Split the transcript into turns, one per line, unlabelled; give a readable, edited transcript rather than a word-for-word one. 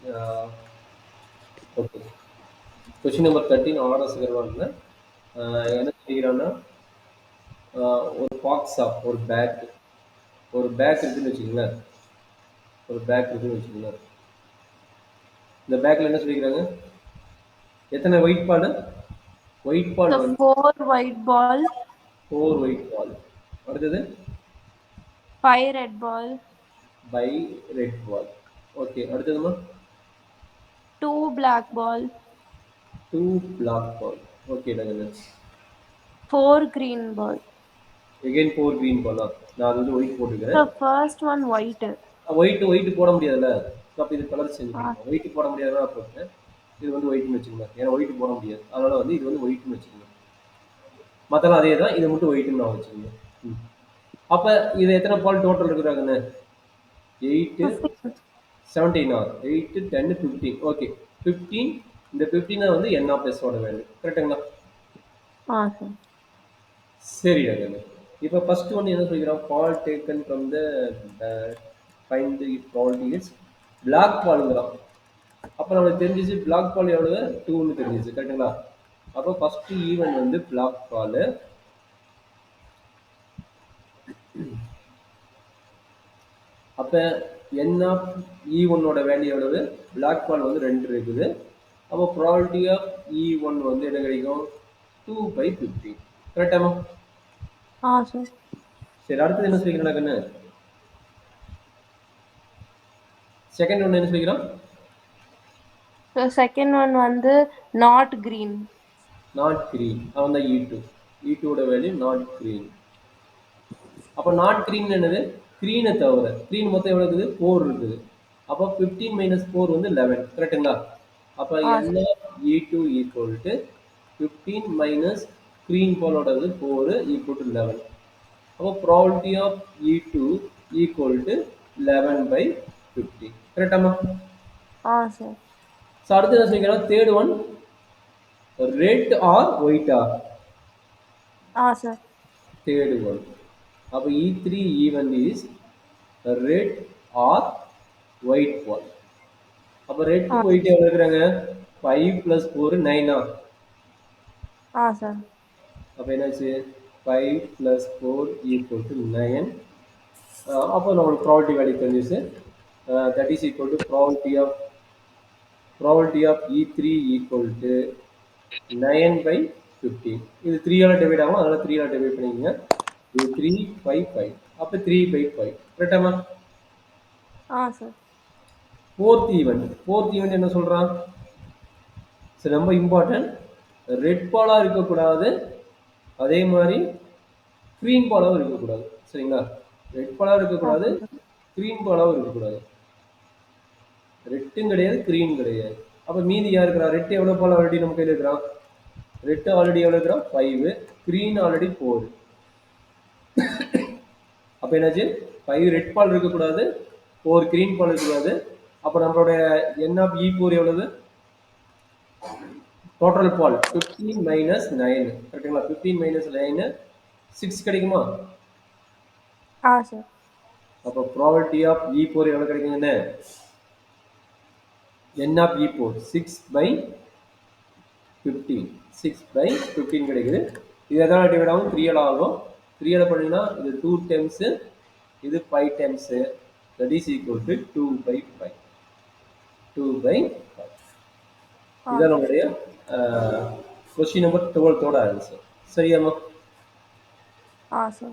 Uh, okay. Question number 13 order அகர்வால்ல என்ன செய்கிறான்னா ஒரு பாக்ஸா ஒரு பேக் இருக்குன்னு வச்சுக்கோங்களேன். ஒரு பேக் இருக்குன்னு வச்சுக்கோங்களேன். இந்த பேக்கில் என்ன சொல்லிக்கிறாங்க, எத்தனை white ball? White ball
So
வந்து
4 white ball,
4 ஒயிட் பால். அடுத்தது
5 red ball,
five red ball. Okay, அடுத்ததுமா
2 black ball,
2 black ball. Okay, நாங்கள்
4 green ball.
எகைன் 4 green பாலா? நான் அது வந்து ஒயிட் போட்டுக்கிறேன்.
The first one white.
White போட முடியாதுல்ல. அப்போ இது கலர் சேஞ்ச்
Ah,
பண்ணிக்கலாம். ஒயிட் போட முடியாதுன்னா போட்டேன். இது வந்து ஒயிட்னு வச்சுக்கோங்க. ஏன்னா ஒயிட் போட முடியாது, அதனால வந்து இது வந்து ஒயிட்னு வச்சுக்கோங்க. மற்றெல்லாம் அதே தான், இதை மட்டும் ஒயிட்னு நான் வச்சுக்கோங்க. அப்போ இது எத்தனை பால் டோட்டல் இருக்கிறாங்கன்னு? 8
15.
17 8 10 15. ஓகே, 15. இந்த 15 வந்து என் ஆஃப் எஸோட வேல்யூ. கரெக்டுங்களா?
Ah, sir.
சரி டாக்டர். இப்போ ஃபர்ஸ்ட் ஒன் என்ன சொல்லிக்கிறோம், ball taken from the find the probability is black பாலுங்கிறோம். அப்போ நம்மளுக்கு தெரிஞ்சிச்சு பிளாக் பால் எவ்வளவு, 2ன்னு தெரிஞ்சிச்சு. கரெக்டுங்களா? அப்போ ஃபர்ஸ்ட் ஈவன் வந்து பிளாக் பால். அப்போ என் ஆஃப் E1ஓட வேல்யூ எவ்வளவு? பிளாக் பால் வந்து 2 இருக்குது. அப்போ ப்ராபபிலிட்டி ஆஃப் E1 வந்து என்ன கிடைக்கும்? 2/15. கரெக்டாமா?
Ah, sir.
சரி, அடுத்தது என்ன சொல்லிக்கிறேன் கண்ணு? செகண்ட் ஒன்று என்ன சொல்லிக்கிறோம்?
The second one வந்து not green.
Not green. அவன் தான் E2ஓட வேல்யூ நாட் கிரீன். அப்போ நாட் கிரீன் என்னது? கிரீனை தவிர. கிரீன் மொத்தம் எவ்வளோ இருக்குது? 4 இருக்குது. அப்போ 15 - 4 வந்து 11. கரெக்டுங்களா? அப்போ
Ah,
n
sir.
Of E2 equal to 15 - green பாலோடது 4 ஈக்குவல் டு 11. அப்போ probability of E2 equal to 11/15. கரெக்டாமா?
Ah, sir.
ஸோ அடுத்து என்ன சொல்லிக்கிறோம்? தேர்ட் ஒன் ரெட் ஆர் ஒயிட்டா?
Ah, sir.
Third one. அப்போ E3 event is red or white ball. அப்போ red
Ah,
white எவ்வளோ இருக்கிறாங்க? 5 + 4 9.
ah, sir.
அப்போ என்னாச்சு? 5 + 4 = 9. அப்போ நம்மளுக்கு ப்ராபபிலிட்டி வேல்யூ தெரிஞ்சிச்சு. That is equal to probability of E3 equal to 9/15. இது 3ஆல் டிவைட் ஆகும், அதனால் 3ஆல் டிவைட் பண்ணிக்கோங்க. இது 3 5 5. அப்போ 3/5. கரெக்டாமா?
Ah, sir.
ஃபோர்த் ஈவெண்ட் என்ன சொல்கிறான்? சரி, ரொம்ப இம்பார்ட்டன்ட். ரெட் பாலாக இருக்கக்கூடாது, அதே மாதிரி க்ரீன் பாலாகவும் இருக்கக்கூடாது. சரிங்களா? ரெட் பாலாக இருக்கக்கூடாது,
Okay, sir.
க்ரீன் பாலாகவும் இருக்கக்கூடாது. ரெட்டும் கிடையாது, க்ரீன் கிடையாது. அப்போ மீதி யார் இருக்கிறா? ரெட் எவ்வளோ பால் ஆல்ரெடி நம்ம கையில் இருக்கிறான்? ரெட் ஆல்ரெடி எவ்வளோ இருக்கிறான்? 5. Green already 4. அப்போ என்னாச்சு? 5 ரெட் பால் இருக்கக்கூடாது, 4 க்ரீன் பால் இருக்கக்கூடாது. அப்போ நம்மளுடைய என் ஆஃப் E4 எவ்வளவு? டோட்டல் பால் 15 - 9. கரெக்டுங்களா? 15 - 9 6 கிடைக்குமா?
Ah, sir.
அப்போ ப்ராபபிலிட்டி ஆஃப் E4 எவ்வளோ கிடைக்குங்கன்னு? என் ஆஃப் E4 6/15. 6/15 கிடைக்குது. இது எதாவது டிவைட் ஆகும்? 3ஆல் ஆகும். 3ஆல் பண்ணிங்கன்னா இது 2 டைம்ஸு, இது 5 times. That is equal to 2/5. 2/5.
Ah,
இதான்
sir.
நம்முடைய கொஸ்டின் நம்பர் 12ஓட ஆன்சர். சரியாம்மா?
Ah, sir.